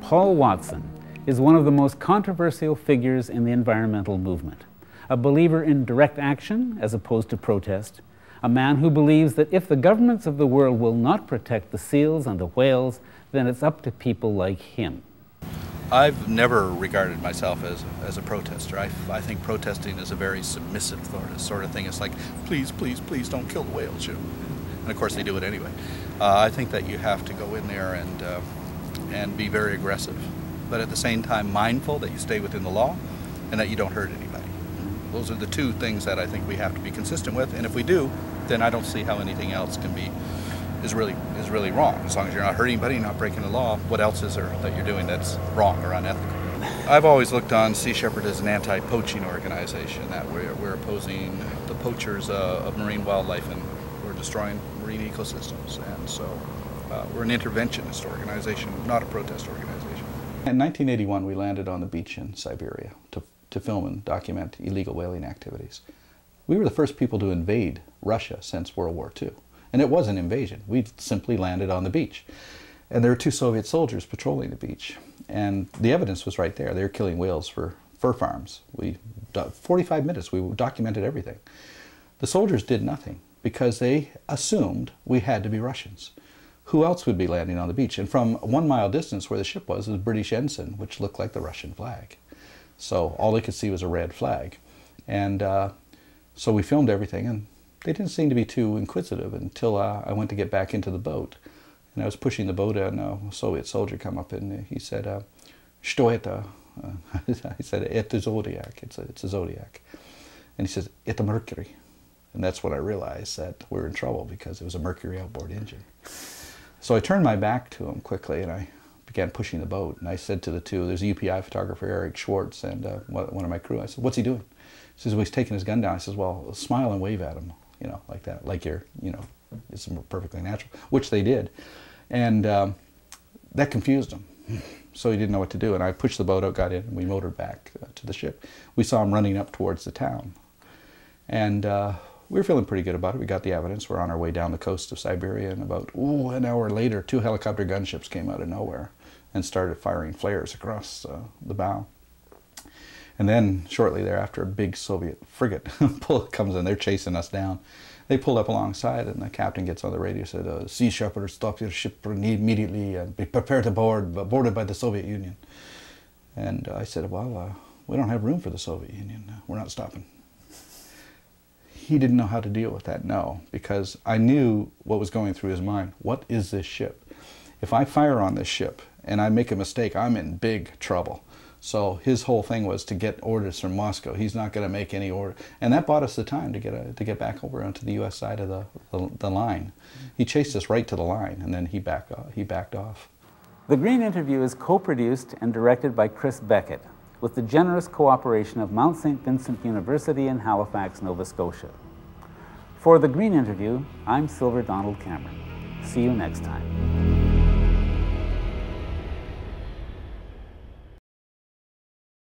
Paul Watson is one of the most controversial figures in the environmental movement. A believer in direct action as opposed to protest, a man who believes that if the governments of the world will not protect the seals and the whales, then it's up to people like him. I've never regarded myself as a protester. I think protesting is a very submissive sort of thing. It's like, please, please, please don't kill the whales, you know. And of course they do it anyway. I think that you have to go in there and be very aggressive, but at the same time mindful that you stay within the law and that you don't hurt anybody. Those are the two things that I think we have to be consistent with, and if we do, then I don't see how anything else is really wrong. As long as you're not hurting anybody, you're not breaking the law, what else is there that you're doing that's wrong or unethical? I've always looked on Sea Shepherd as an anti-poaching organization, that we're opposing the poachers of marine wildlife, and we're destroying marine ecosystems, and so we're an interventionist organization, not a protest organization. In 1981, we landed on the beach in Siberia to film and document illegal whaling activities. We were the first people to invade Russia since World War II. And it was an invasion. We simply landed on the beach. And there were 2 Soviet soldiers patrolling the beach. And the evidence was right there. They were killing whales for fur farms. 45 minutes, we documented everything. The soldiers did nothing because they assumed we had to be Russians. Who else would be landing on the beach? And from 1 mile distance where the ship was a British ensign, which looked like the Russian flag. So all they could see was a red flag. And so we filmed everything, and they didn't seem to be too inquisitive until I went to get back into the boat. And I was pushing the boat, and a Soviet soldier come up and he said, "Что это?" I said, "Это Zodiac." It's a Zodiac. And he says, "Это Mercury." And that's when I realized that we were in trouble because it was a Mercury outboard engine. So I turned my back to him quickly, and I began pushing the boat. And I said to the two, there's a UPI photographer, Eric Schwartz, and one of my crew. I said, "What's he doing?" He says, "Well, he's taking his gun down." I says, "Well, smile and wave at him, you know, like that, like you're, you know, it's perfectly natural," which they did. And that confused him. So he didn't know what to do. And I pushed the boat out, got in, and we motored back to the ship. We saw him running up towards the town. And we were feeling pretty good about it. We got the evidence. We're on our way down the coast of Siberia, and about an hour later, 2 helicopter gunships came out of nowhere and started firing flares across the bow. And then shortly thereafter, a big Soviet frigate comes in. They're chasing us down. They pulled up alongside, and the captain gets on the radio and said, "Sea Shepherd, stop your ship immediately and be prepared to board, boarded by the Soviet Union." And I said, "Well, we don't have room for the Soviet Union. We're not stopping." He didn't know how to deal with that, no, because I knew what was going through his mind. What is this ship? If I fire on this ship and I make a mistake, I'm in big trouble. So his whole thing was to get orders from Moscow. He's not going to make any order, and that bought us the time to get back over onto the U.S. side of the line. He chased us right to the line, and then he backed off. The Green Interview is co-produced and directed by Chris Beckett, with the generous cooperation of Mount St. Vincent University in Halifax, Nova Scotia. For The Green Interview, I'm Silver Donald Cameron. See you next time.